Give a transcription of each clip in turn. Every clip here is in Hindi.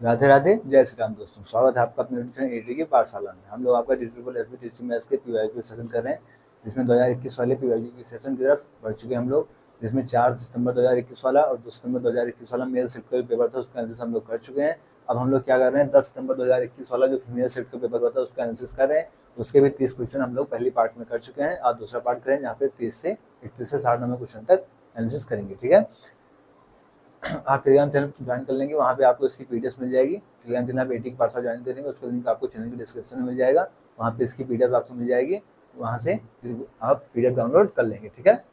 राधे राधे, जय श्री राम दोस्तों। स्वागत है आपका अपने ट्यूशन एडी की पाठशाला में। हम लोग आपका डिजिटल एसबी टीचिंग मैथ्स के पीवाईक्यू सेशन कर रहे हैं, जिसमें 2021 वाले पीवाईक्यू के सेशन की तरफ बढ़ चुके हैं हम लोग, जिसमें 4 सितंबर 2021 वाला और 2 सितंबर 2021 वाला मेल शिफ्ट का पेपर था, उसका एनालिसिस हम लोग कर चुके हैं। अब हम लोग क्या कर रहे हैं, 10 सितंबर 2021 वाला जो फीमेल शिफ्ट का पेपर हुआ था उसका एनालिसिस कर रहे हैं। उसके भी 30 क्वेश्चन हम लोग पहली पार्ट में कर चुके हैं। आज दूसरा पार्ट करें जहाँ पे 30 से 31 से 60 नंबर क्वेश्चन तक एनालिसिस करेंगे। ठीक है, आप टेलीग्राम चैनल ज्वाइन कर लेंगे, वहाँ पे आपको इसकी पीडीएफ मिल जाएगी। टेलीग्राम चैनल आप 80 पार्सा ज्वाइन करेंगे, उसका लिंक आपको चैनल की डिस्क्रिप्शन में मिल जाएगा। वहाँ पे इसकी पीडीएफ आपको मिल जाएगी, वहाँ से आप पीडीएफ डाउनलोड कर लेंगे। ठीक है,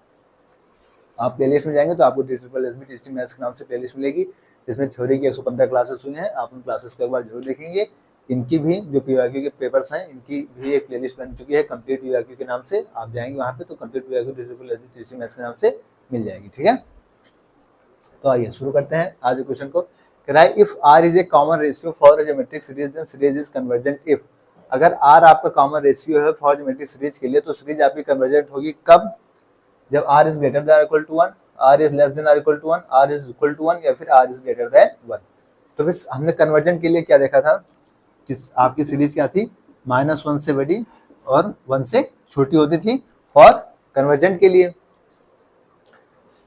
आप प्लेलिस्ट में जाएंगे तो आपको डिजिटल एसबी टीचिंग मैथ्स के नाम से प्लेलिस्ट मिलेगी, जिसमें थ्योरी की 115 क्लासेस हुई हैं। आप उन क्लासेस को एक बार जरूर देखेंगे। इनकी भी जो पीवाईक्यू के पेपर्स हैं, इनकी भी एक प्लेलिस्ट बन चुकी है कंप्लीट पीवाईक्यू के नाम से। आप जाएंगे वहाँ पे तो complete PYQ digital SB teaching maths के नाम से मिल जाएगी। ठीक है, तो आइए शुरू करते हैं आज के क्वेश्चन को। कह रहा है if r is a common ratio for geometric series then series is convergent if. अगर r आपका कॉमन रेशियो है फॉर ज्योमेट्रिक सीरीज के लिए तो सीरीज आपकी कन्वर्जेंट होगी कब? जब r is greater than equal to 1, r is less than equal to 1, r is equal to 1 या फिर r इज ग्रेटर देन 1। तो फिर हमने कन्वर्जेंट के लिए क्या देखा था, जिस आपकी सीरीज क्या थी, -1 से बड़ी और 1 से छोटी होती थी फॉर कन्वर्जेंट के लिए।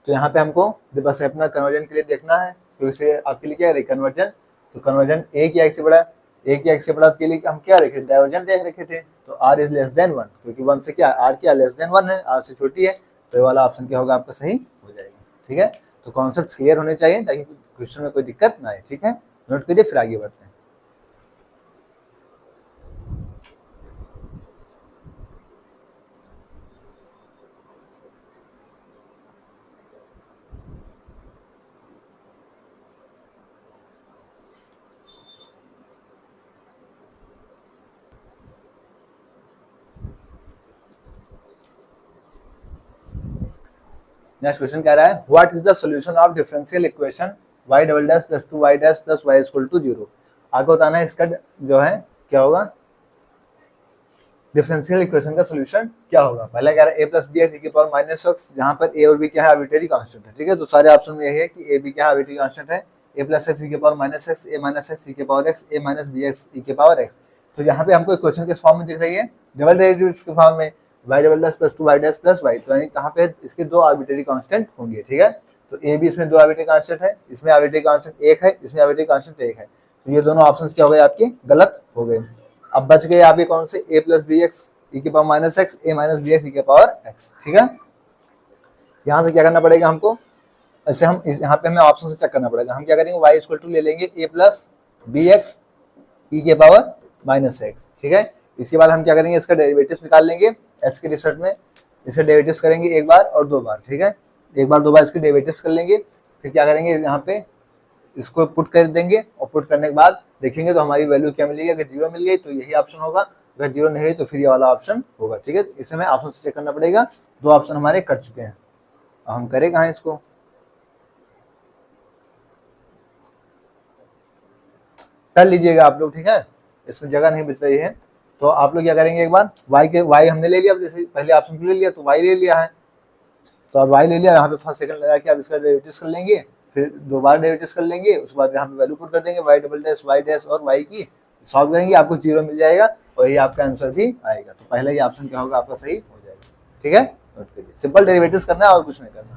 तो यहाँ पे हमको बस अपना कन्वर्जन के लिए देखना है, तो इसे आपके लिए क्या है कन्वर्जन। तो कन्वर्जन एक या एक से बड़ा, एक या एक से बड़ा के लिए हम क्या रखे, डाइवर्जेंट देख रखे थे। तो r इज लेस देन 1, क्योंकि 1 से क्या r क्या लेस देन 1 है, r से छोटी है, तो ये वाला ऑप्शन क्या होगा आपका सही हो जाएगा। ठीक है, तो कॉन्सेप्ट क्लियर होने चाहिए ताकि क्वेश्चन में कोई दिक्कत ना आए। ठीक है, नोट करिए फिर आगे बढ़ते हैं। नेक्स्ट क्वेश्चन कह रहा है what is the solution of differential equation y double dash plus 2y dash plus y equal to 0। आपको बताना है इसका जो है क्या होगा, डिफरेंशियल इक्वेशन का सॉल्यूशन क्या होगा। पहला कह रहा है a plus B x e की पावर माइनस एक्स, जहां पर a और b क्या है आर्बिट्रेरी कांस्टेंट है। ठीक है, तो सारे ऑप्शन में यही है कि a b क्या है आर्बिट्रेरी कांस्टेंट है, a प्लस एक्स ई की power minus x, a minus x e की power x, a minus b x e की पावर एक्स। तो यहाँ पे हमको इक्वेशन किस फॉर्म में दिख रही है, डबल डेरिवेटिव्स के फॉर्म में, y double dash plus 2y dash plus y। तो यानी कहाँ पे इसके दो आर्बिट्रेरी कांस्टेंट होंगे। ठीक है, तो a b इसमें दो आर्बिट्रेरी कांस्टेंट है, इसमें आर्बिट्रेरी कांस्टेंट एक है, इसमें आर्बिट्रेरी कांस्टेंट एक है। तो ये दोनों ऑप्शंस क्या हो गए आपके गलत हो गए। अब बच गए आपके कौन से, a plus B x e की पावर माइनस एक्स, ए माइनस बी एक्स ई की पावर एक्स। ठीक है, यहाँ से क्या करना पड़ेगा हमको, ऐसे हम यहाँ पे हमें ऑप्शन से चेक करना पड़ेगा। हम क्या करेंगे, y इक्वल टू ले लेंगे a प्लस बी एक्स ई के पावर माइनस एक्स। ठीक है, इसके बाद हम क्या करेंगे, इसका डेरिवेटिव्स निकाल लेंगे x के रिजल्ट में, इसका डेरिवेटिव्स करेंगे एक बार और दो बार। ठीक है, एक बार दो बार इसके डेरिवेटिव्स कर लेंगे, फिर क्या करेंगे यहाँ पे इसको पुट कर देंगे, और पुट करने के बाद देखेंगे तो हमारी वैल्यू क्या मिलेगी। अगर 0 मिल गई तो यही ऑप्शन होगा, अगर 0 नहीं है तो फिर ये वाला ऑप्शन होगा। ठीक है, इसे हमें ऑप्शन से चेक करना पड़ेगा। दो ऑप्शन हमारे कट चुके हैं, अब हम करें कहाँ इसको, कर लीजिएगा आप लोग। ठीक है, इसमें जगह नहीं बच रही है, तो आप लोग क्या करेंगे, एक बार y हमने ले लिया, जैसे पहले ऑप्शन को ले लिया तो y ले लिया है, तो अब y ले लिया, यहाँ पे फर्स्ट सेकंड लगा के आप इसका डेरिवेटिव्स कर लेंगे, फिर दो बार डेरिवेटिव्स कर लेंगे, उसके बाद यहाँ पे वैल्यू पुट कर देंगे y double dash y dash और y की सॉल्व करेंगे, आपको 0 मिल जाएगा और यही आपका आंसर भी आएगा। तो पहला ही ऑप्शन क्या होगा आपका सही हो जाएगा। ठीक है, नोट करिए, सिंपल डेरिवेटिव्स करना है और कुछ नहीं करना।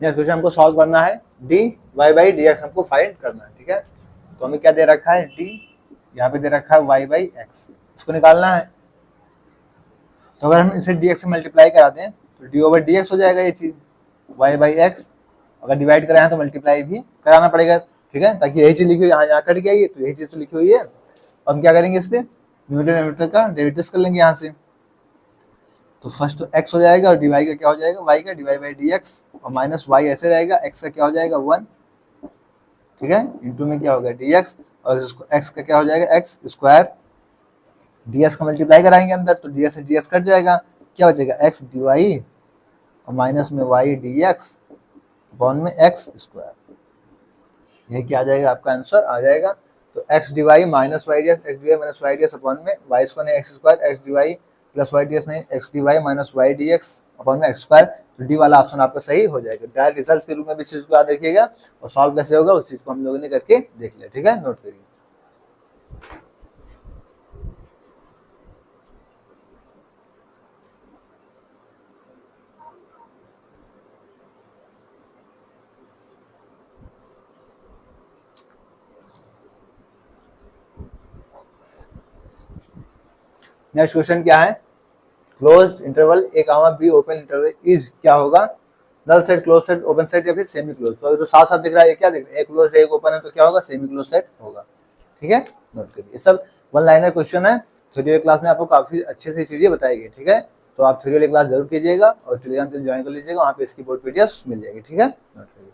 नेक्स्ट क्वेश्चन हमको सॉल्व करना है, D Y by D X हमको फाइंड करना है। ठीक है, तो हमें क्या दे रखा है, डी, यहाँ पे दे रखा है वाई बाई एक्स, इसको निकालना है। तो अगर हम इसे डी एक्स से मल्टीप्लाई कराते हैं तो डी ओवर डी एक्स हो जाएगा ये चीज, वाई बाई एक्स। अगर डिवाइड कराए तो मल्टीप्लाई भी कराना पड़ेगा, ठीक है, ताकि यही चीज लिखी हुई यहाँ कट गया, ये तो यही चीज तो लिखी हुई है। हम क्या करेंगे, इस पे न्यूमरेटर का डेरिवेटिव कर लेंगे यहाँ से। तो फर्स्ट तो x हो जाएगा और dy का क्या हो जाएगा, y का, dy बाई डी एक्स, और माइनस y ऐसे रहेगा, x का क्या हो जाएगा 1, ठीक है, इंटू में क्या होगा dx, और इसको x का क्या हो जाएगा x स्क्वायर, ds का मल्टीप्लाई कराएंगे अंदर तो ds से ds कट जाएगा, क्या बचेगा x dy और माइनस में y dx अपॉन में x स्क्वायर। ये क्या आ जाएगा, आपका आंसर आ जाएगा। तो x dy minus y ds, x dy minus y ds upon में y स्क्वायर नहीं x square, x dy plus y ds नहीं x dy minus y dx upon में x स्क्वायर। तो डी वाला ऑप्शन आपका सही हो जाएगा। डायरेक्ट रिजल्ट के रूप में भी चीज को याद रखिएगा, और सॉल्व कैसे होगा उस चीज को हम लोगों ने करके देख लिया, ठीक है, नोट करिए। नेक्स्ट क्वेश्चन क्या है, closed interval A comma B open interval is क्या होगा, null set, close set, open set या फिर सेमी क्लोज। तो साफ साफ दिख रहा है, ये क्या दिख रहा है, एक क्लोज है एक ओपन है, तो क्या होगा, सेमी क्लोज सेट होगा, ठीक है, नोट करिए। ये सब वन लाइनर क्वेश्चन है, थ्योरी क्लास में आपको काफी अच्छे से चीजें बताई गई, ठीक है। तो आप थ्योरी क्लास जरूर कीजिएगा और टेलीग्राम चैनल ज्वाइन कर लीजिएगा, वहाँ पे इसकी बोर्ड पीडीएफ मिल जाएगी, ठीक है, नोट करिए।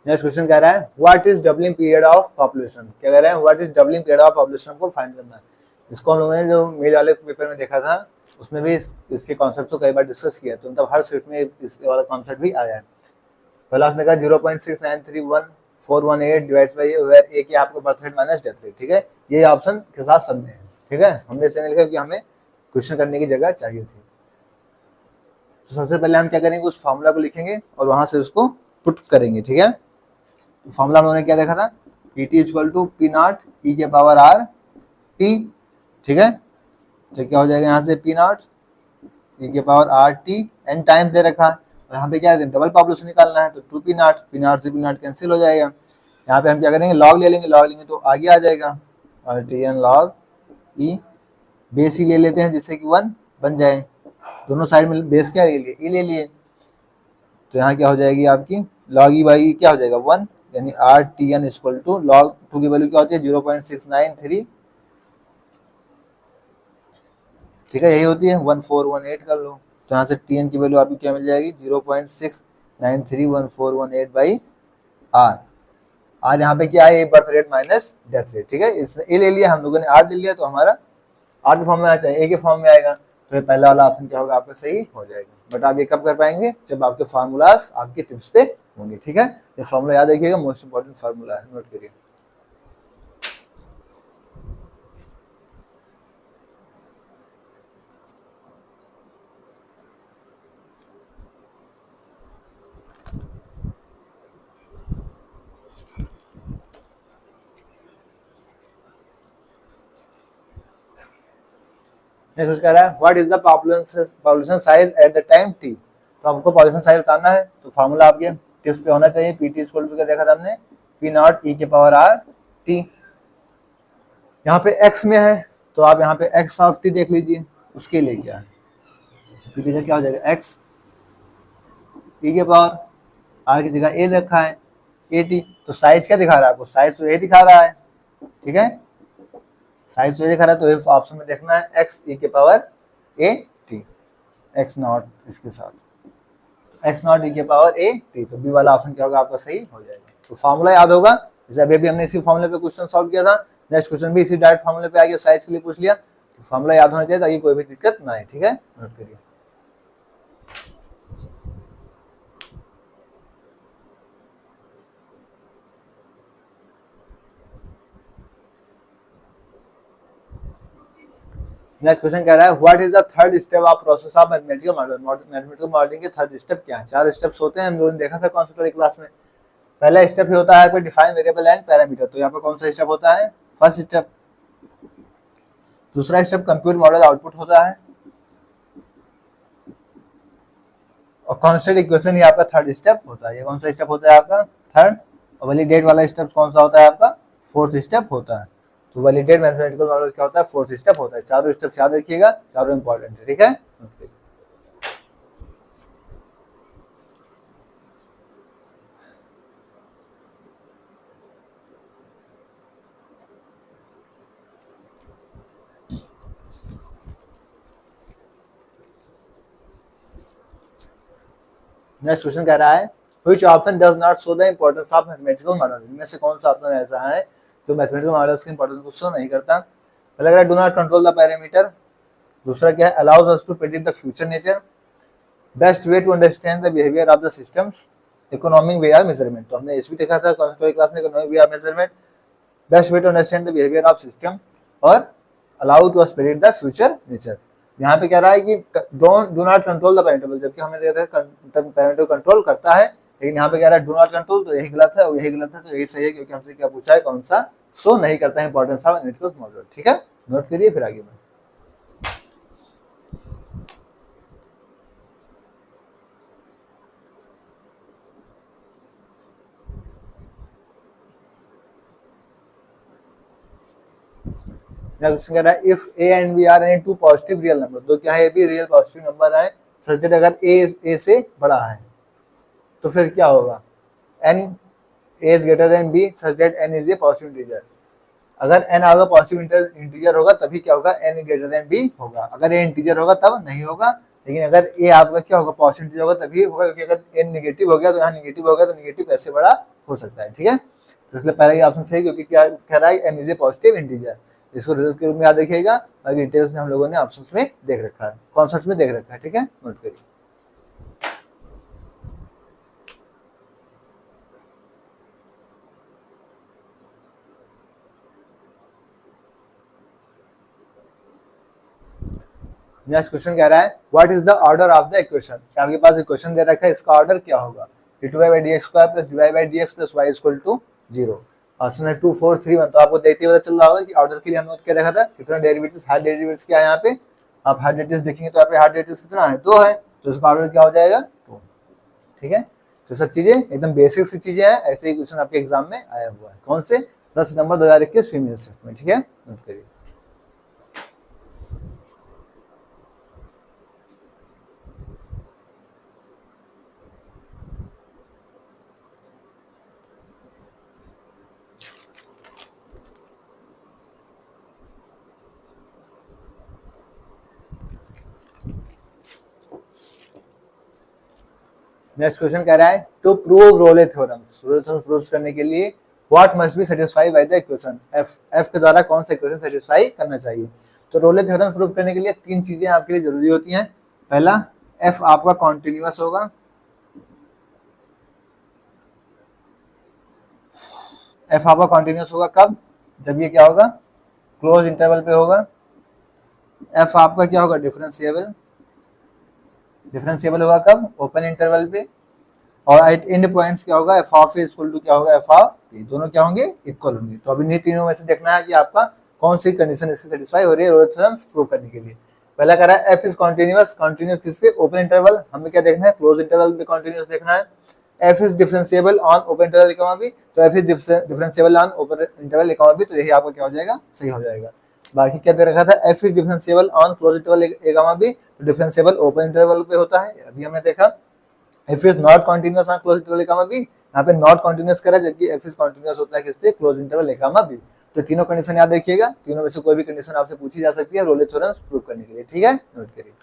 नेक्स्ट क्वेश्चन कह रहा है what is doubling period of population, क्या कह रहे हैं, what is doubling period of population को फाइंड करना है। इसको हम लोगों ने जो मेल वाले पेपर में देखा था, उसमें भी इसके कॉन्सेप्ट को कई बार डिस्कस किया, तो मतलब हर शिफ्ट में इस वाला कॉन्सेप्ट भी आया है। पहला उसने कहा 0.69311418 डिवाइड बाई वेयर ए की आपको birth rate minus death rate, ठीक है, ये ऑप्शन के साथ समझे हैं, ठीक है। हमने इसलिए लिखा कि हमें क्वेश्चन करने की जगह चाहिए थी। तो सबसे पहले हम क्या करेंगे, उस फॉर्मूला को लिखेंगे और वहां से उसको पुट करेंगे, ठीक है। फॉर्मूला हम लोगों ने क्या देखा था, PT equal to p not ई के पावर आर टी, ठीक है। तो क्या हो जाएगा यहाँ से पी नॉट ई के power R T, N times दे रखा है, और यहाँ पे क्या है, डबल पॉपुलेशन निकालना है, तो टू पी नॉट से पी नॉट कैंसिल हो जाएगा। यहाँ पे हम क्या करेंगे, लॉग ले लेंगे, लॉग लेंगे तो आगे आ जाएगा, और टी एन लॉग ई, बेस ही ले लेते हैं जिससे कि 1 बन जाए, दोनों साइड में बेस क्या ले लिए, ई ले लिए। तो यहाँ क्या हो जाएगी आपकी लॉग ई बाई क्या हो जाएगा 1, यानी R T N equal to log 2 की वैल्यू क्या होती है 0.693, ठीक है, यही होती है 1418 कर लो। तो यहाँ से टी एन की वैल्यू आपकी क्या मिल जाएगी 0.6931418 बाई आर। आर यहाँ पे क्या है, birth rate minus death rate, ठीक है, इसने ए ले लिया, हम लोगों ने आर ले लिया, तो हमारा आर के फॉर्म में आ चाहिए, ए के फॉर्म में आएगा, तो ये पहला वाला ऑप्शन क्या होगा आपका सही हो जाएगा। बट आप ये कब कर पाएंगे, जब आपके फार्मूलाज आपके टिप्स पे होंगे, ठीक है। ये फार्मूला याद रखिएगा, मोस्ट इंपॉर्टेंट फार्मूला है, नोट करिए। नेक्स्ट कह रहा है what is the population size at the time T. तो हमको पॉपुलेशन साइज बताना है, तो फार्मूला आपके टिप्स पे होना चाहिए, पी टी इक्वल टू क्या देखा था हमने, पी नॉट ई के पावर आर टी। यहाँ पे एक्स में है, तो आप यहाँ पे एक्स ऑफ टी देख लीजिए, उसके लिए क्या है, पी की जगह क्या हो जाएगा एक्स, ई के पावर आर की जगह ए रखा है ए टी। तो साइज क्या दिखा रहा है आपको, साइज तो ए दिखा रहा है, ठीक है, साइज तो ए दिखा रहा है, तो इफ ऑप्शन में देखना है एक्स ई के power A T, x not इसके साथ एक्स नॉट ई के पावर ए टी, तो बी वाला ऑप्शन क्या होगा आपका सही हो जाएगा। तो फॉर्मूला याद होगा, जैसे अभी भी हमने इसी फॉर्मूले पे क्वेश्चन सॉल्व किया था, नेक्स्ट क्वेश्चन भी इसी डायरेक्ट फॉर्मूले पे आ गया, साइज के लिए पूछ लिया, तो फॉर्मूला याद होना चाहिए ताकि कोई भी दिक्कत ना आए, ठीक है, नोट करिए। नेक्स्ट क्वेश्चन कह रहा है what is the third step of process of mathematical model. Mathematical modelling के थर्ड स्टेप क्या है? 4 स्टेप्स होते हैं, हम लोगों ने देखा था कॉन्सेप्ट वाली क्लास में। पहला स्टेप ये होता है आपका डिफाइन वेरिएबल एंड पैरामीटर, तो यहाँ पे कौन सा स्टेप होता है? First step. दूसरा स्टेप कंप्यूट मॉडल आउटपुट होता है, और कांस्टेंट इक्वेशन ये आपका थर्ड स्टेप होता है। ये कौन सा स्टेप होता है आपका? थर्ड। और वैलिडेट वाला स्टेप कौन सा होता है आपका? फोर्थ स्टेप होता है। तो वैलिडेट मैथमेटिकल मॉडल क्या होता है? फोर्थ स्टेप होता है। चारों स्टेप याद रखिएगा, चारों इंपॉर्टेंट है, ठीक है। नेक्स्ट क्वेश्चन कह रहा है which option does not show the importance of mathematical model. इनमें से कौन सा ऑप्शन ऐसा है जो मैथमेटिकल मॉडल्स के इंपॉर्टेंस को शो नहीं करता? पहला कह रहा है do not control the parameter. दूसरा क्या है? Allows us to predict the future nature. Best way to understand the behaviour of the systems. Economic way of measurement, तो हमने इस भी देखा था कॉन्सेप्ट क्लास में, economic way of measurement, best way to understand the behaviour of system, और allow to us predict the future nature. यहाँ पे कह रहा है कि do not control the parameter, जबकि हमने देखा था पैरामीटर कंट्रोल करता है, लेकिन यहाँ पे कह रहा है डू नॉट कंट्रोल, तो यही गलत है और यही गलत है, तो यही सही है, क्योंकि हमसे क्या पूछा है? कौन सा शो नहीं करता है इंपॉर्टेंस ऑफ मैथमेटिकल मॉडल, ठीक है। नोट करिए फिर आगे बढ़े। नेक्स्ट कह रहा है if A and B are any two positive real number, तो क्या है? ये भी रियल पॉजिटिव नंबर है, सच दैट अगर ए से बड़ा है तो फिर क्या होगा? N a is greater than b such that n is a positive integer. अगर एन आगे पॉजिटिव इंटीजर होगा तभी क्या होगा? एन ग्रेटर देन बी होगा। अगर ए इंटीजर होगा तब नहीं होगा, लेकिन अगर ए आपका क्या होगा? पॉजिटिव इंटीजर होगा तभी होगा, क्योंकि अगर एन नेगेटिव हो गया तो यहाँ नेगेटिव हो गया, तो नेगेटिव कैसे बड़ा हो सकता है, ठीक है। तो इसलिए पहला ये ऑप्शन सही, क्योंकि क्या कह रहा है? N is a positive integer. इसको रिजल्ट के रूप में याद रखिएगा, बाकी डिटेल्स में हम लोगों ने ऑप्शंस में देख रखा है, कॉन्सेप्ट्स में देख रखा है, ठीक है। नोट करिए। नेक्स्ट क्वेश्चन कह रहा है what is the order of the equation. आपके पास इक्वेशन दे रखा है, इसका ऑर्डर क्या होगा? d2y/dx² + dy/dx + y = 0। ऑप्शन है 2 4 3 1। तो आपको देखते हुए चल रहा होगा कि ऑर्डर के लिए हमने क्या देखा था? कितना डेरिवेटिव्स, हाफ डेरिवेटिव्स क्या है यहाँ पे? आप हाफ डेरिवेटिव्स देखेंगे तो यहाँ पे हाफ डेरिवेटिव्स कितना है? 2 है, तो इसका ऑर्डर क्या हो जाएगा? 2, ठीक है। तो सब चीजें एकदम बेसिक सी चीजें हैं, ऐसे ही क्वेश्चन आपके एग्जाम में आया हुआ है। कौन से? 10 नंबर 2021 फीमेल शिफ्ट में, ठीक है। नोट करिए। नेक्स्ट क्वेश्चन कह रहा है to prove Rolle theorems. Rolle theorem prove करने के लिए what must be satisfy by the equation f. F के द्वारा कौन सा इक्वेशन सेटिस्फाई करना चाहिए? तो रोले थ्योरम प्रूव करने के लिए 3 चीजें आपके लिए जरूरी होती हैं। पहला, एफ आपका कॉन्टिन्यूअस होगा। एफ आपका कॉन्टिन्यूअस होगा कब? जब ये क्या होगा? क्लोज इंटरवल पे होगा। एफ आपका क्या होगा? डिफरेंशिएबल। डिफरेंशिएबल होगा कब? ओपन इंटरवल पे। और एट एंड पॉइंट्स क्या होगा? F of a equal to क्या होगा? F of a. दोनों क्या होंगे? इक्वल होंगे। तो अभी इन्हीं तीनों में से देखना है कि आपका कौन सी कंडीशन इससे सेटिस्फाई हो रही है रोले थ्योरम प्रूव करने के लिए। पहला कह रहा है एफ इज कॉन्टिन्यूअस। कॉन्टिन्यूअस किस पे? Open interval. हमें क्या देखना है? क्लोज इंटरवल पे कॉन्टिन्यूअस देखना है। F is differentiable on open interval लिखा हुआ भी, तो F is differentiable on open interval लिखा हुआ भी, तो यही आपका क्या हो जाएगा? सही हो जाएगा। बाकी क्या दे रखा था? F is differentiable on close interval लिखा भी, तो डिफरेंशिएबल ओपन इंटरवल पे होता है। अभी हमने देखा F is not continuous on close interval लिखा भी, यहाँ पे नॉट कॉन्टिन्यूअस करा, जबकि एफ इज कॉन्टिन्यूअस होता है किस पे? क्लोज इंटरवल लिखा भी। तो तीनों कंडीशन याद रखिएगा, तीनों में से कोई भी कंडीशन आपसे पूछी जा सकती है रोले थ्योरम प्रूव करने के लिए, ठीक है। नोट करिए।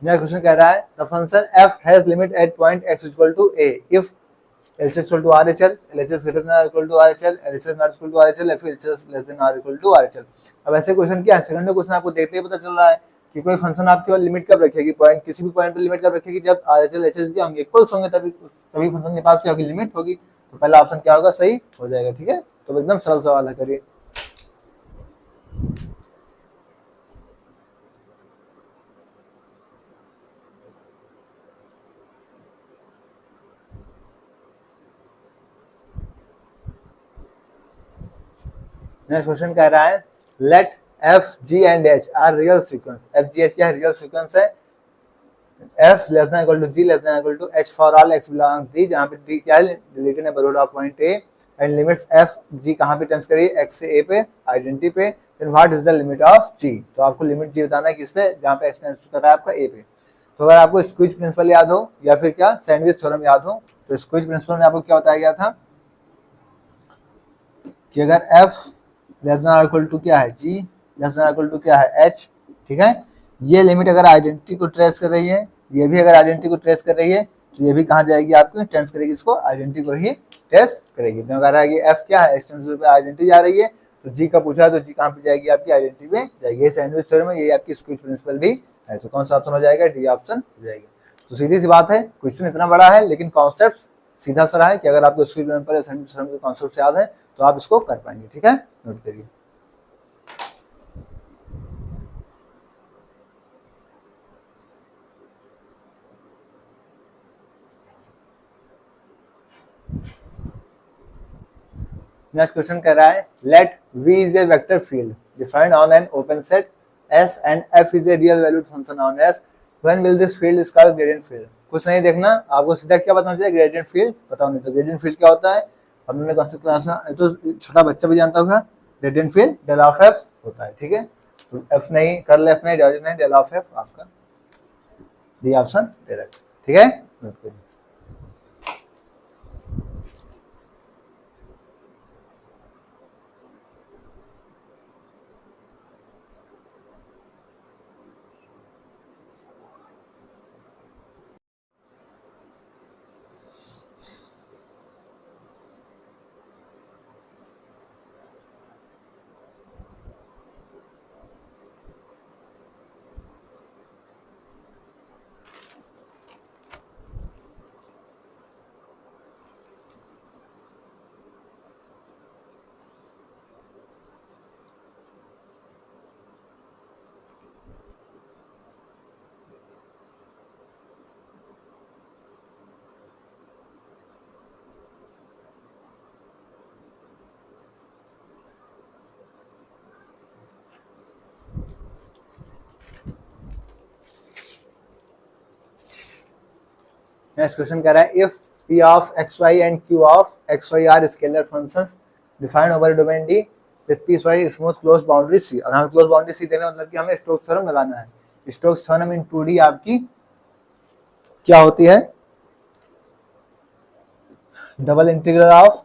नेक्स्ट क्वेश्चन कह रहा है the function f has limit at point x equal to a if LHS equal to RHL, LHS greater than equal to RHL, LHS not equal to RHL, if LHS less than or equal to RHL। अब ऐसे क्वेश्चन क्या है? सेकंड क्वेश्चन आपको देखते ही पता चल रहा है। कि कोई फंक्शन आपके पास लिमिट कब रखेगी, पॉइंट किसी भी पॉइंट पे लिमिट कब रखेगी, जब RHS HH क्या होंगे, इक्वल्स होंगे, तभी तभी फंक्शन के पास क्या होगी, लिमिट होगी। तो पहला ऑप्शन क्या होगा, सही हो जाएगा। ठीक है, तो एकदम सरल सवाल है, करिए। नेक्स्ट क्वेश्चन कह रहा है let f g and h are real sequence. F g h क्या है, रियल सीक्वेंस है। F less than equal to g less than equal to h for all x belongs d, जहां पे डी क्या है, related neighbourhood of point a, and limits f g कहां पे टेंस करिए, एक्स से ए पे, आइडेंटिटी पे, then what is the limit of g. तो आपको लिमिट जी बताना है किस पे, जहां पे एक्स टेंस कर रहा है आपका ए पे। तो अगर आपको स्क्विज प्रिंसिपल याद हो या फिर क्या सैंडविच थ्योरम याद हो, तो स्क्विज प्रिंसिपल में आपको क्या बताया गया था कि अगर f less than equal to क्या है, g less than equal to क्या है, एच, ठीक है, ये लिमिट अगर आइडेंटिटी को ट्रेस कर रही है, ये भी अगर आइडेंटिटी को ट्रेस कर रही है, तो ये भी कहाँ जाएगी आपको, टेंस करेगी इसको, आइडेंटिटी को ही ट्रेस करेगी। तो अगर है कि एफ क्या है, एक्सटेंसिव पे आइडेंटिटी जा रही है, तो जी का पूछा है तो जी कहाँ पे जाएगी, आपकी आइडेंटिटी पे जाएगी। सैंडविच थ्योरम में ये आपकी स्क्विज प्रिंसिपल भी है। तो कौन सा ऑप्शन हो जाएगा, डी ऑप्शन हो जाएगा। तो सीधी सी बात है, क्वेश्चन इतना बड़ा है लेकिन कॉन्सेप्ट सीधा सा है कि अगर आपको स्क्विज प्रिंसिपल या सैंडविच थ्योरम के कॉन्सेप्ट याद है तो आप इसको कर पाएंगे। ठीक है, नोट करिए। नेक्स्ट क्वेश्चन कह रहा है let V is a vector field defined on an open set S and F is a real valued function on S, when will this field is called gradient field. कुछ नहीं देखना, आपको सीधा क्या बताना चाहिए, ग्रेडियंट फील्ड बताओ। नहीं तो ग्रेडियंट फील्ड क्या होता है, हमने कौन सी क्लास में, तो छोटा बच्चा भी जानता होगा, gradient field del of F होता है। ठीक है, तो F नहीं, कर्ल F नहीं, डायवर्जेंस नहीं, डेल ऑफ F आपका डी ऑप्शन दे रखा। ठीक है, नोट करिए। नेक्स्ट क्वेश्चन कह रहा है if p of xy and q of xy are scalar functions defined over domain D with piecewise smooth close boundary C। और हमें क्लोज बाउंड्री C देना मतलब कि हमें स्टोक्स थ्योरम लगाना है। स्टोक्स थ्योरम इन 2D आपकी क्या होती है, double integral of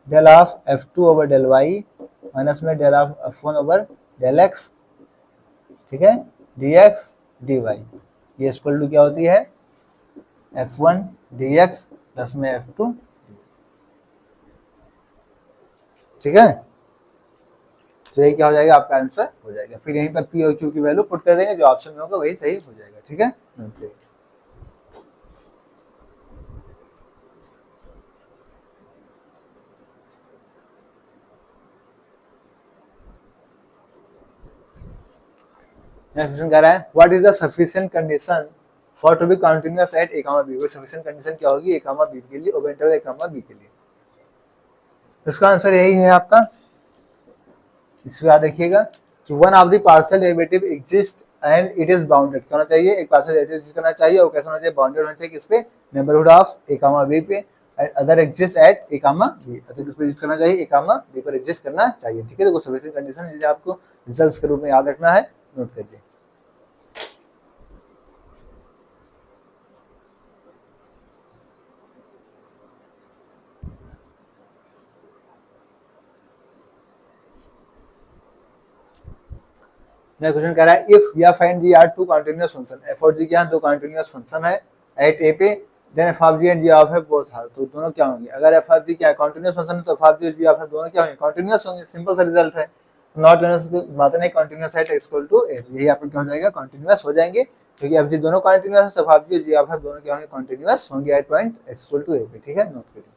del of f2 over del y minus में del of f1 over del x, ठीक है, dx dy, ये इक्वल टू क्या होती है, f1 dx प्लस में f2। ठीक है, तो ये क्या हो जाएगा, आपका आंसर हो जाएगा। फिर यहीं पर p और q की वैल्यू पुट कर देंगे, जो ऑप्शन में होगा वही सही हो जाएगा। ठीक है, नेक्स्ट क्वेश्चन कह रहा है what is the sufficient condition for to be continuous at a, b। वो सफिशिएंट कंडीशन क्या होगी a, b के लिए, ओवर इंटरवल a, b के लिए। इसका आंसर यही है आपका। इसको याद रखिएगा कि one of the partial derivative exist and it is bounded. क्या होना चाहिए, एक पार्शियल डेरिवेटिव एग्जिस्ट करना चाहिए और कैसा होना चाहिए, बाउंडेड होना चाहिए किस पे, नेबरहुड ऑफ a, b पे, and other exist at a, b। Other किस पे एग्जिस्ट करना चाहिए, a, b पर एग्जिस्ट करना चाहिए। ठीक है, तो सफिशिएंट कंडीशन जिसे आपको रिजल्ट्स के रूप में याद रखना है, नोट करिए। नेक्स्ट क्वेश्चन कह रहा है इफ या find ji are to continuous function, F और जी क्या दो कंटीन्यूअस फंक्शन है एट ए पे, then F of ji and ji of F both are, तो दोनों क्या होंगे, अगर एफ ऑफ जी क्या कंटीन्यूअस फंक्शन है तो एफ ऑफ जी और जी ऑफ एफ दोनों क्या होंगे, कंटीन्यूअस होंगे। सिंपल सा रिजल्ट है। नॉट बात नहीं, continuous at x equal to f, यही आपको क्या हो जाएगा, कंटिन्यूस हो जाएंगे, क्योंकि अब ये दोनों कंटिन्यूस है, स्वभाव जी आप दोनों क्या होंगे, कंटिन्यूस होंगे at point x equal to a पे, ठीक है, नोट करिए।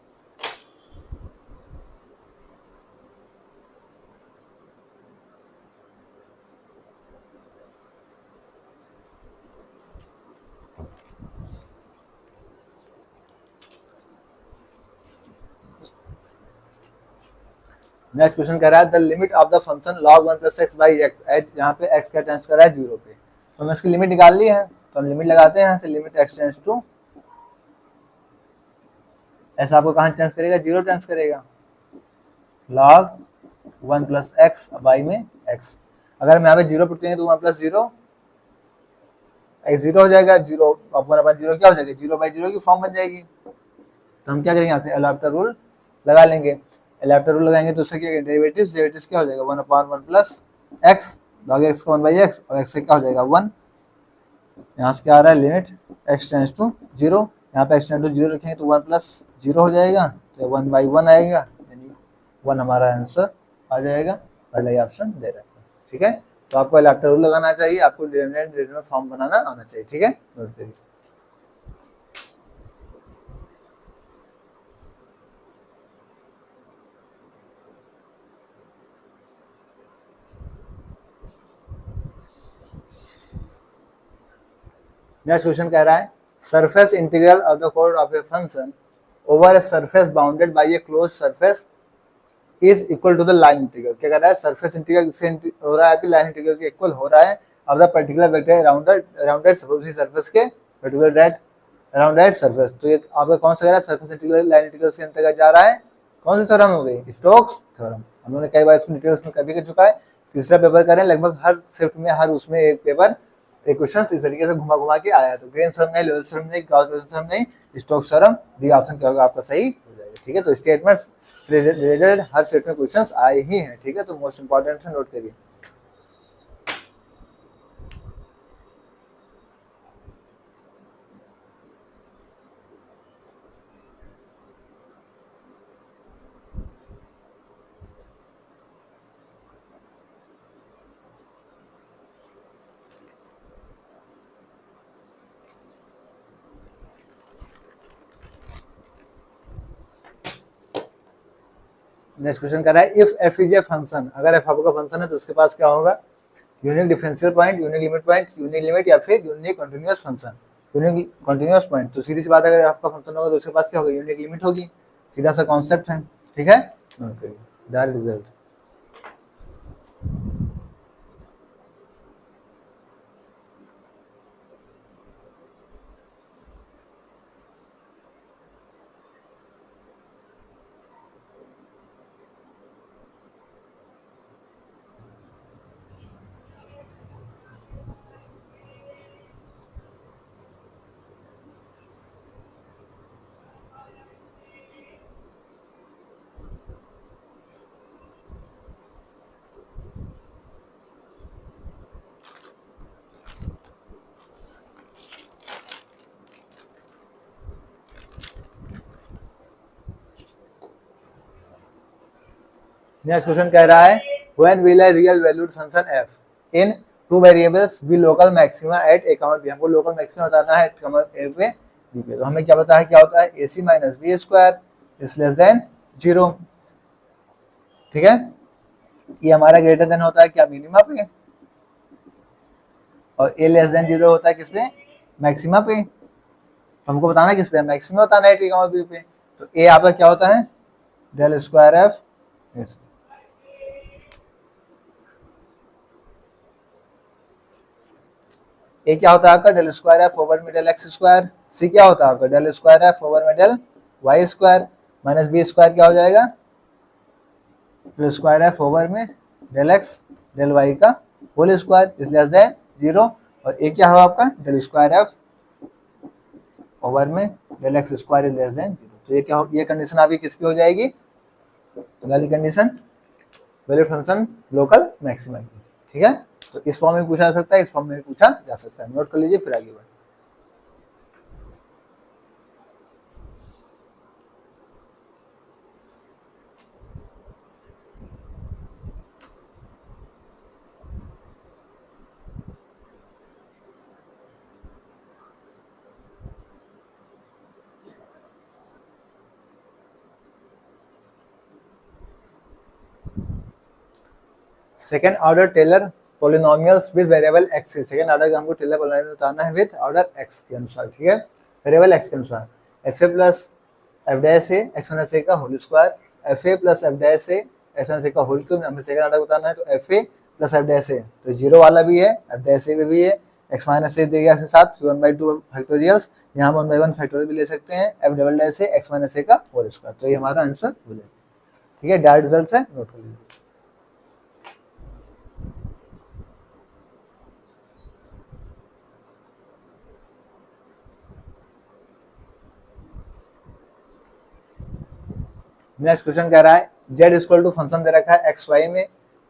नेक्स्ट क्वेश्चन कह रहा है the limit of the function log 1 plus x by x, H यहाँ पे एक्स का टेंस कर रहा है 0 पे, तो हमें इसकी लिमिट निकाल ली है, तो हम लिमिट लगाते हैं यहाँ से, लिमिट एक्स टेंस टू, ऐसा आपको कहाँ टेंस करेगा, 0 टेंस करेगा, log 1 प्लस एक्स बाई में एक्स, अगर हम यहाँ पे 0 पुट करेंगे तो 1 प्लस 0 एक्स 0 हो जाएगा, 0 अपन अपन 0 क्या हो जाएगा, 0 बाई 0 की फॉर्म बन जाएगी, तो हम क्या करेंगे यहाँ से एल आफ्टर रूल लगा लेंगे, एल आफ्टर रूल लगाएंगे तो उससे क्या डेरिवेटिव क्या हो जाएगा 1 upon 1 plus x, log x का 1 बाई एक्स, और एक्स से क्या हो जाएगा 1, यहाँ से क्या आ रहा है लिमिट एक्स टेंस टू 0, यहाँ पे एक्स टेंस टू 0 रखेंगे तो 1 प्लस 0 हो जाएगा, तो 1 बाई 1 आएगा, यानी 1 हमारा आंसर आ जाएगा, पहला ही ऑप्शन दे रहा है, ठीक है, तो आपको एल आफ्टर रूल लगाना चाहिए, आपको डिटरमिनेंट फॉर्म बनाना आना चाहिए, ठीक है, नोट करिए। नेक्स्ट क्वेश्चन कह रहा है surface integral of the code of a function over a surface bounded by a close surface is equal to the line integral, क्या कह रहा है, सरफेस इंटीग्रल किससे हो रहा है, लाइन इंटीग्रल के इक्वल हो रहा है of the particular vector around that surface के particular that around that surface, तो ये आपका कौन सा कह रहा है, सरफेस इंटीग्रल लाइन इंटीग्रल के अंतर्गत जा रहा है, कौन सी थ्योरम हो गई, स्टोक्स थ्योरम, हम लोगों ने कई बार इसको डिटेल्स में कभी कर चुका है, तीसरा पेपर करें, लगभग हर शिफ्ट में हर उसमें एक पेपर एक क्वेश्चन इस तरीके से घुमा घुमा के आया, तो ग्रीन थ्योरम नहीं, लोअर थ्योरम नहीं, गॉस थ्योरम नहीं, स्टोक्स थ्योरम, डी ऑप्शन क्या होगा आपका सही हो जाएगा, ठीक है, तो स्टेटमेंट्स रिलेटेड हर सेट में क्वेश्चंस आए ही हैं, ठीक है, तो मोस्ट इंपॉर्टेंट है, नोट करिए। नेक्स्ट क्वेश्चन कर रहा है if F is a function, अगर एफ आपका फंक्शन है तो उसके पास क्या होगा, unique differential point, unique limit या फिर unique continuous function, unique continuous point, तो सीधी सी बात अगर आपका फंक्शन होगा तो उसके पास क्या होगा, यूनिक लिमिट होगी, सीधा सा कॉन्सेप्ट है, ठीक है, नोट करिए दैट रिजल्ट। नेक्स्ट क्वेश्चन कह रहा है when will a real valued function f in two variables be local maxima at a comma b, हमको लोकल मैक्सिमा बताना है कॉमा ए पे बी पे, तो हमें क्या पता है क्या होता है A C minus B square is less than 0, ठीक है, ये हमारा ग्रेटर देन होता है क्या मिनिमा पे, और ए लेस देन 0 होता है किस पे, मैक्सिमा पे, हमको बताना है किस पे, मैक्सिमा बताना है टी कॉमा बी पे, तो ए आपका क्या होता है डेल स्क्वायर एफ, ए क्या होता है आपका डेल स्क्वायर एफ ओवर में डेल एक्स स्क्वायर, सी क्या होता है आपका डेल स्क्वायर एफ ओवर में del Y square, minus B square क्या हो जाएगा डेल स्क्वायर एफ ओवर में डेल एक्स डेल वाई का whole square is less than 0, और ए क्या होगा आपका डेल स्क्वायर एफ ओवर में del x square is less than 0, तो ये क्या हो, ये कंडीशन आपकी किसकी हो जाएगी, पहली condition valued function local maximum की, ठीक है, तो इस फॉर्म में पूछा जा सकता है, इस फॉर्म में पूछा जा सकता है, नोट कर लीजिए फिर आगे बढ़े। Second order Taylor polynomials with variable x, second order का हमको टेलर पोलिनोमियल बताना है विद ऑर्डर एक्स के अनुसार, ठीक है, वेरिएबल एक्स के अनुसार। F a plus f dash a x minus a का whole square, f a plus f dash a x minus a का होल क्यूब, हमें सेकेंड ऑर्डर बताना है, तो f a plus f dash a, तो जीरो वाला भी है, एफ डैश ए में भी है, एक्स माइनस ए देगा से साथ 1/2 फैक्टोरियल्स, यहाँ 1/1 फैक्टोरियल भी ले सकते हैं, F double dash a x minus a का होल स्क्वायर, तो ये हमारा आंसर हो जाएगा, ठीक है, डायरेक्ट रिजल्ट है, नोट कर लीजिए। नेक्स्ट क्वेश्चन कह रहा है z इक्वल टू फंक्शन दे रखा है एक्स वाई में,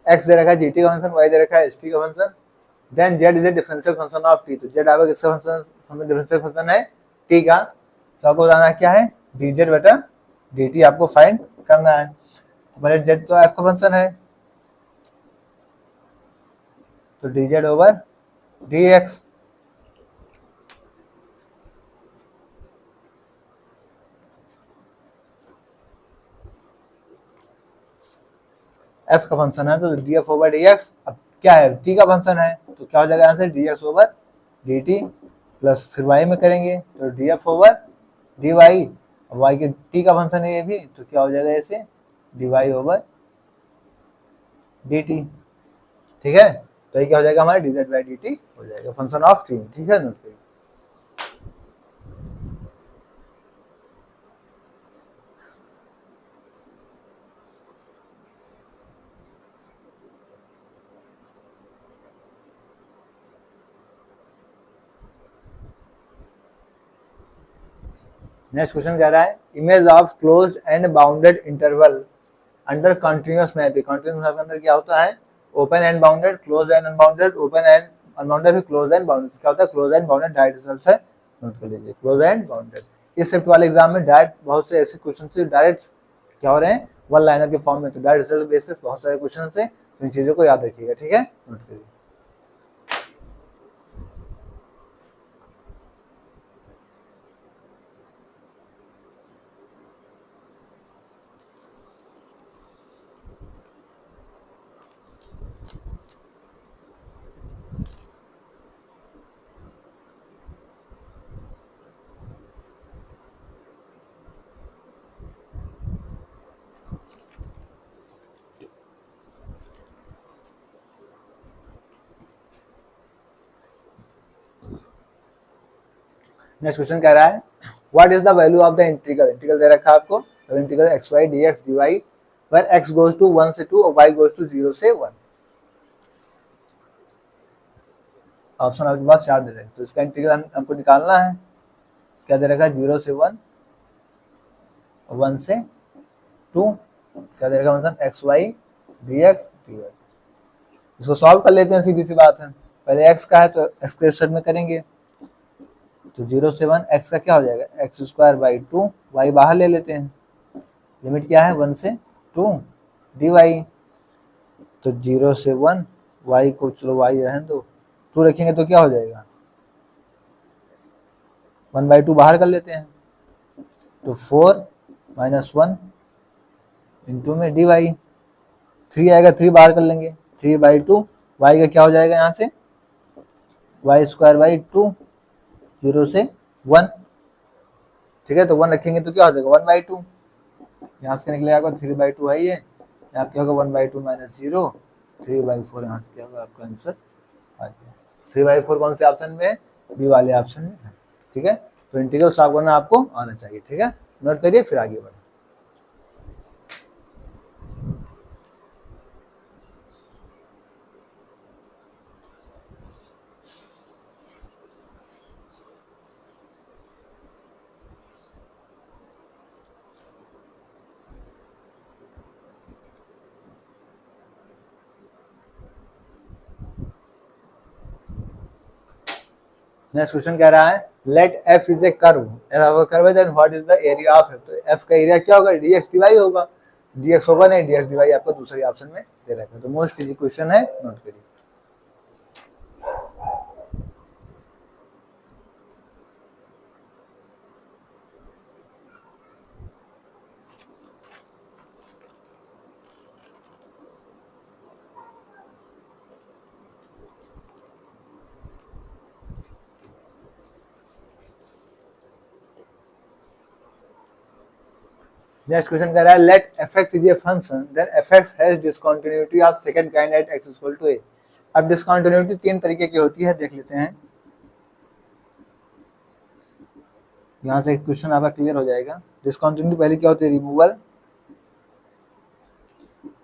x दे रखा है gt का फंक्शन, y दे रखा है st का function, then z is a differential function of t, तो z आपका किसका फंक्शन डिफरेंशियल फंक्शन है t का, तो आपको बताना क्या है dz बटा dt आपको फाइंड करना है। तो पहले z तो आपका फंक्शन है, तो dz ओवर dx, f का फंक्शन है तो df ओवर dx, अब क्या है t का फंक्शन है तो क्या हो जाएगा answer dx over dt, plus फिर y में करेंगे तो df ओवर dy, y के t का फंक्शन है ये भी, तो क्या हो जाएगा ऐसे dy ओवर dt, ठीक है, तो ये क्या हो जाएगा हमारा dz बाई dt हो जाएगा फंक्शन ऑफ t, ठीक है, नोट करिए। नेक्स्ट क्वेश्चन कह रहा है image of closed end bounded interval under continuous map, continuous map के अंदर क्या होता है open and bounded, closed end unbounded, open and unbounded, फिर क्लोज्ड एंड बाउंडेड, क्या होता है closed end bounded, direct result है, नोट कर लीजिए क्लोज्ड एंड बाउंडेड। इस शिफ्ट वाले एग्जाम में डायरेक्ट बहुत से ऐसे क्वेश्चन से डायरेक्ट क्या हो रहे हैं वन लाइनर के फॉर्म में, तो डायरेक्ट रिजल्ट बेस पे बहुत सारे क्वेश्चन है, तो इन चीजों को याद रखिएगा, ठीक है, नोट करिए। नेक्स्ट क्वेश्चन कह रहा है what is the value of the integral, integral दे रखा है आपको, तो integral x y d x d y where x goes to 1 से 2 और वाई गोज टू 0 से 1, ऑप्शन आपके पास 4 दे रहे हैं, तो इसका इंटीग्रल हमको निकालना है, क्या दे रखा है 0 से 1, 1 से 2, क्या दे रखा function x y d x d y, इसको सॉल्व कर लेते हैं, सीधी सी बात है, पहले x का है तो x के सेट में करेंगे, तो 0 से 1 x का क्या हो जाएगा एक्स स्क्वायर बाई 2, y बाहर ले लेते हैं, लिमिट क्या है 1 से 2 dy, तो 0 से 1 y को चलो y रहने दो, 2 रखेंगे तो क्या हो जाएगा 1/2 बाहर कर लेते हैं, तो 4 माइनस 1 इंटू में dy, 3 आएगा 3 बाहर कर लेंगे, 3/2 y का क्या हो जाएगा यहाँ से वाई स्क्वायर बाई 2, 0 से 1, ठीक है, तो 1 रखेंगे तो क्या हो जाएगा 1/2, यहाँ से निकले आपका 3/2 है, ये यहाँ क्या होगा 1/2 माइनस 0, 3/4, यहाँ से क्या होगा आपका आंसर आ गया, 3/4 कौन से ऑप्शन में है बी वाले ऑप्शन में है, ठीक है, तो इंटीग्रल सॉल्व करना आपको आना चाहिए, ठीक है, नोट करिए फिर आगे बढ़े। नेक्स्ट क्वेश्चन कह रहा है let f is a curve, curve है then what is the area of f, तो f का एरिया क्या होगा dx dy होगा, dx होगा नहीं dx dy आपको दूसरे ऑप्शन में दे रखा है, तो मोस्ट इजी क्वेश्चन है, नोट करिए। नेक्स्ट क्वेश्चन कह रहा है let fx is a function then fx has discontinuity of second kind at x equal to a। अब डिसकंटिन्यूटी तीन तरीके की होती है, देख लेते हैं। यहाँ से क्वेश्चन आपका क्लियर हो जाएगा। डिसकंटिन्यूटी पहली क्या होती है, रिमूवल।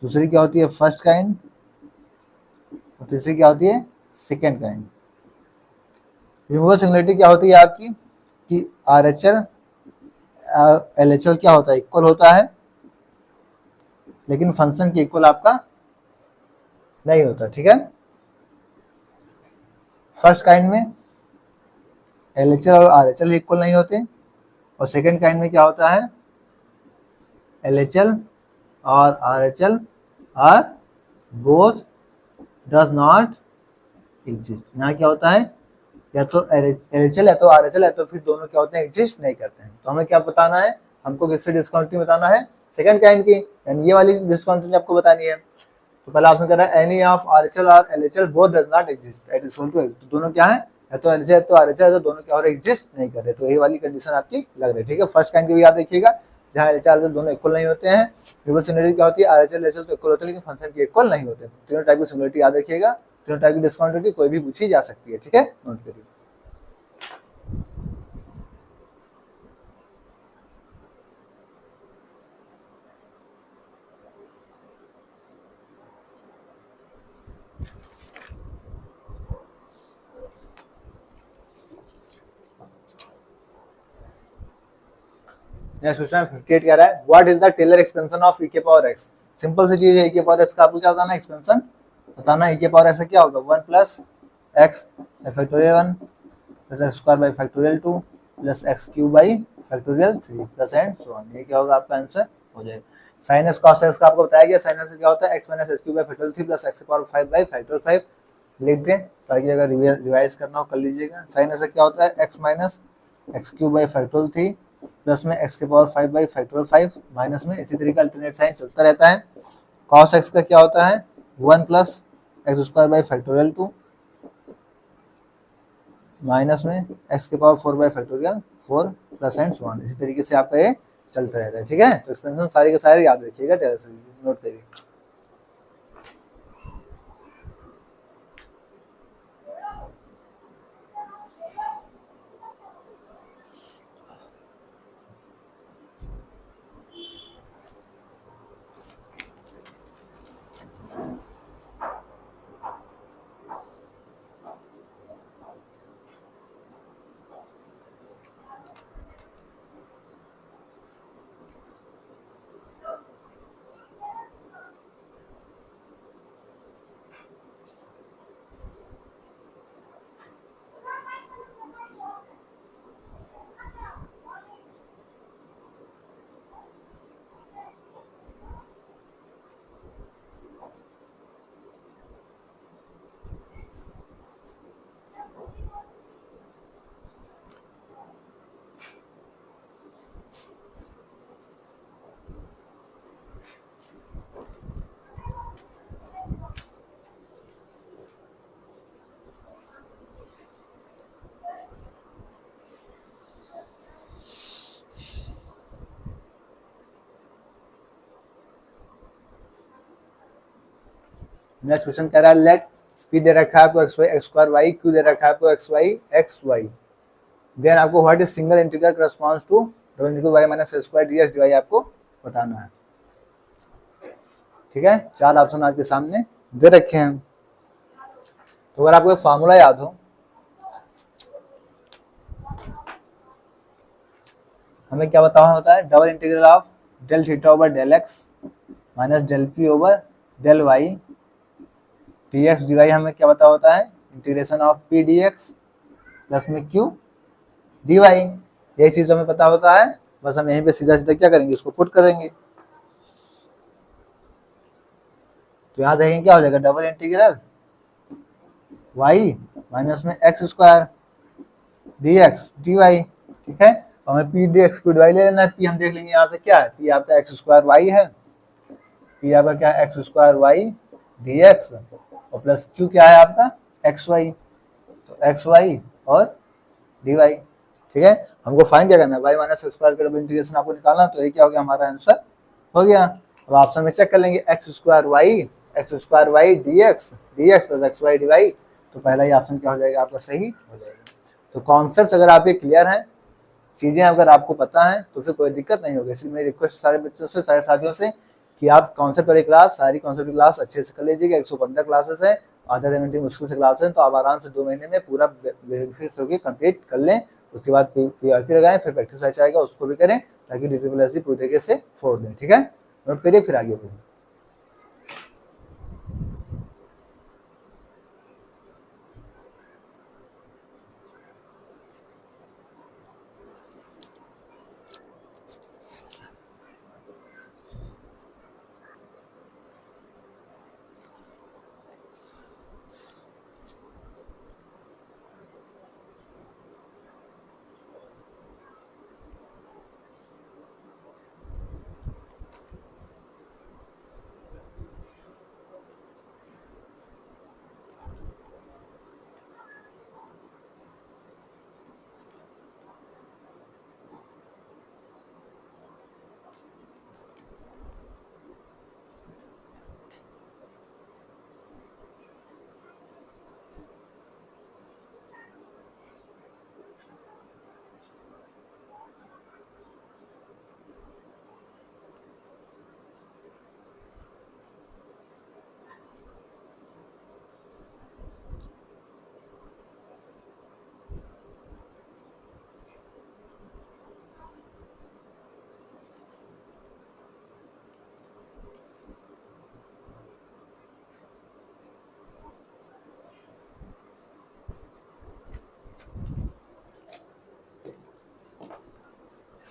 दूसरी क्या होती है, फर्स्ट काइंड। और तीसरी क्या होती है, सेकेंड काइंड। रिमूवल सिंगुलरिटी क्या होती है आपकी कि RHL LHL क्या होता है, इक्वल होता है, लेकिन फंक्शन के इक्वल आपका नहीं होता। ठीक है, फर्स्ट काइंड में LHL और RHL इक्वल नहीं होते, और सेकेंड काइंड में क्या होता है, LHL और RHL are both does not exist. यहाँ क्या होता है, या तो LHL या तो RHL, या तो फिर दोनों क्या होते हैं, एग्जिस्ट नहीं करते हैं। तो हमें क्या बताना है, हमको किससे डिस्काउंटिंग बताना है, सेकंड काइंड की, यानी ये वाली डिस्काउंटिंग आपको बतानी है। तो पहला ऑप्शन कर रहा है एनी ऑफ RHL और LHL both does not exist at is equal to. तो दोनों क्या है, या तो LHL या तो RHL, तो दोनों क्या हो रहे, एग्जिस्ट नहीं कर रहे। तो ये वाली कंडीशन आपकी लग रही है। ठीक है, फर्स्ट काइंड की भी याद रखिएगा, जहाँ LHL दोनों इक्वल नहीं होते हैं। रिवर्स सिंगुलरिटी क्या होती है, RHL LHL तो इक्वल होते हैं, लेकिन फंक्शन के इक्वल नहीं होते। तीनों टाइप की सिंगुलरिटी याद रखिएगा, तीनों टाइप की डिस्काउंटिंग कोई भी पूछी जा सकती है। ठीक है, नोट करिए। नेक्स्ट क्वेश्चन 58 कह रहा है what is the Taylor expansion of e के पावर x। सिंपल सी चीज है, e के पावर x का आपको क्या बताना है, एक्सपेंशन बताना है। e के पावर x क्या होगा, 1 plus x factorial 1 plus x square by factorial 2 plus x cube by factorial 3 plus and so on. ये क्या होगा, आपका आंसर हो जाएगा। साइन x cos x का आपको बताया गया, साइन x क्या होता है, x minus x cube by factorial 3 plus x की पावर 5 बाई फैक्टोरियल 5 लिख दें, ताकि अगर रिवाइज करना हो कर लीजिएगा। साइन x क्या होता है, x minus x cube by factorial 3 plus में x के पावर 5 बाई फैक्टोरियल 5 माइनस में इसी तरीके अल्टरनेट साइन चलता रहता है। cos x का क्या होता है, 1 plus x square by factorial 2 minus में x के power 4 by factorial 4 plus and so on. इसी तरीके से आपका ये चलता रहता है। ठीक है, तो एक्सपेंशन सारे के सारे याद रखिएगा, नोट करिए। नेक्स्ट क्वेश्चन कह रहा है लेट p दे रखा है आपको xy x square y, q दे रखा है आपको xy xy, देन आपको what is single integral corresponds to double integral y minus x square dx dy आपको बताना है। ठीक है, चार ऑप्शन आपके सामने दे रखे हैं। तो अगर आपको फार्मूला याद हो, हमें क्या बताना होता है, double integral of del theta over del x minus del p over del y dx dy हमें क्या बता होता है, integration of p dx plus में q dy। यही चीज हमें पता होता है, बस हम यहीं पे सीधा सीधा क्या करेंगे, इसको पुट करेंगे। तो यहाँ देखेंगे क्या हो जाएगा, डबल इंटीग्रल y माइनस में x स्क्वायर dx dy। ठीक है, हमें p dx q dy ले लेना है। p हम देख लेंगे यहाँ से क्या है, p आपका x स्क्वायर y है, p आपका क्या है, x स्क्वायर y dx, और प्लस q क्या है आपका xy, तो xy और dy। ठीक है, हमको फाइंड क्या करना है, y माइनस स्क्वायर का डबल इंटीग्रेशन आपको निकालना, तो ये क्या हो गया हमारा आंसर हो गया। अब ऑप्शन में चेक कर लेंगे x square y d x plus x y d y, तो पहला ही ऑप्शन क्या हो जाएगा आपका सही हो जाएगा। तो कॉन्सेप्ट अगर आपके क्लियर हैं, चीज़ें अगर आपको पता है तो फिर कोई दिक्कत नहीं होगी। इसलिए मेरी रिक्वेस्ट सारे बच्चों से, सारे साथियों से कि आप कॉन्सेप्ट वाली क्लास, सारी कॉन्सेप्ट की क्लास अच्छे से कर लीजिएगा। 115 क्लासेस है, आधा घंटे मुश्किल से क्लास है, तो आप आराम से 2 महीने में पूरा बेनिफिट होकर कंप्लीट कर लें। उसके बाद पीआरपी लगाएं, फिर प्रैक्टिस बैच आएगा उसको भी करें, ताकि DSSB पूरी तरीके से फोड़ दें। ठीक है, नोट करिए फिर आगे बढ़ें।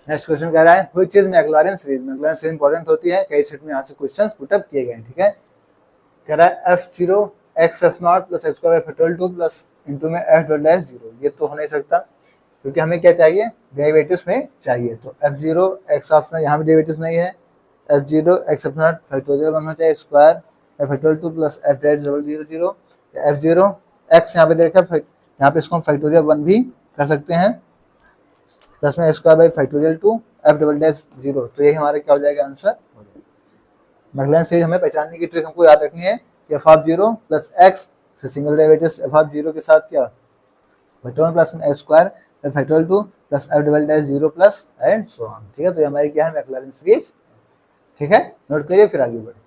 नेक्स्ट क्वेश्चन कह रहा है which is Maclaurin series. Maclaurin series important होती है, कई सेट में यहाँ से क्वेश्चन पुटअप किए गए हैं। ठीक है, कह रहा है F0 x F0 plus x square factorial 2 plus into में F डॉट डैश 0। ये तो हो नहीं सकता, क्योंकि हमें क्या चाहिए, डेरिवेटिव्स में चाहिए। तो F0 x F0 यहाँ भी डेरिवेटिव्स नहीं है, F0 x F0 फैक्टोरियल बनना चाहिए square factorial 2 plus F dash double 0 0। F0 x यहाँ पे देखा, यहाँ पे इसको हम फैक्टोरियल 1 भी कर सकते हैं, प्लस में square by factorial 2 F double dash 0। तो ये हमारा क्या हो जाएगा, आंसर हो जाएगा। मैक्लॉरिन सीरीज हमें पहचानने की ट्रिक हमको याद रखनी है कि f ऑफ 0 प्लस x, फिर सिंगल डेरिवेटिव f ऑफ 0 के साथ क्या फैक्टोरियल प्लस में square factorial 2 plus f double dash 0 plus and so on. ठीक है, तो ये हमारी क्या है, मैक्लॉरिन सीरीज। ठीक है, नोट करिए फिर आगे बढ़े।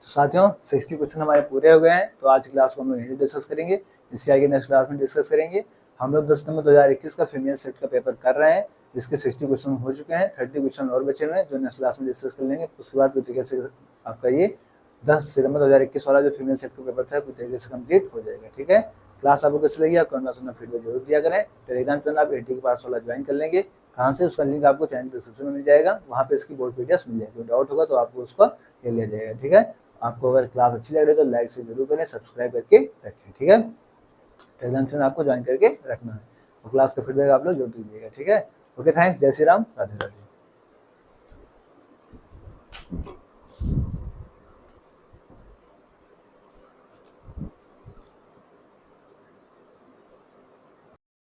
साथियों 60 क्वेश्चन हमारे पूरे हो गए हैं, तो आज की क्लास को हम लोग यहीं डिस्कस करेंगे। इससे आगे नेक्स्ट क्लास में डिस्कस करेंगे। हम लोग 10 सितंबर 2021 का फीमेल सेट का पेपर कर रहे हैं, जिसके 60 क्वेश्चन हो चुके हैं, 30 क्वेश्चन और बचे हुए हैं, जो नेक्स्ट क्लास में डिस्कस कर लेंगे। उसके बाद पूरी तरीके से आपका ये 10 सितंबर 2021 वाला जो फीमेल सेट का पेपर था पूरी तरीके से कंप्लीट हो जाएगा। ठीक है, क्लास आपको कैसे लगी, आप कमेंट बॉक्स में फीडबैक जरूर दिया करें। टेलीग्राम चैनल आप AT की पाठशाला ज्वाइन कर लेंगे, कहाँ से, उसका लिंक आपको चैनल डिस्क्रिप्शन में मिल जाएगा, वहाँ पे इसकी बोर्ड पीडीएफ मिल जाएगी। डाउट होगा तो आपको उसका ले लिया जाएगा। ठीक है, आपको अगर क्लास अच्छी लग रही है तो लाइक से जरूर करें, सब्सक्राइब करके रखें। ठीक है, टेलीग्राम चैनल आपको ज्वाइन करके रखना है, और क्लास का फीडबैक आप लोग जरूर दीजिएगा। ठीक है, ओके, थैंक्स, जय श्री राम, राधे राधे।